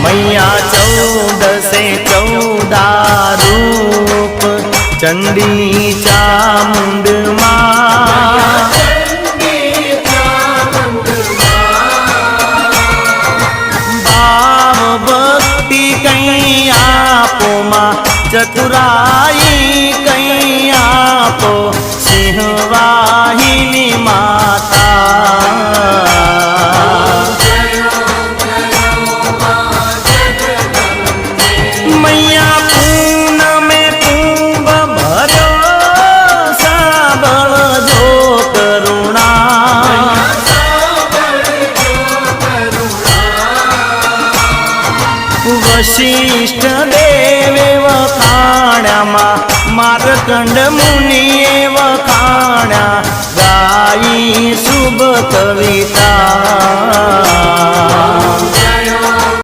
मैया 14 रूप चंडी चामुंड मां भाव भक्ति कहीं आपो मां चतुराई कहीं आपो सिंहवाहिनी माता मैया पून में कुंभ भरो साबल जो करुणा वशिष्ठ देवे वखाण्या मार्कंड मुनिए वखाण्या गाई शुभ कविता।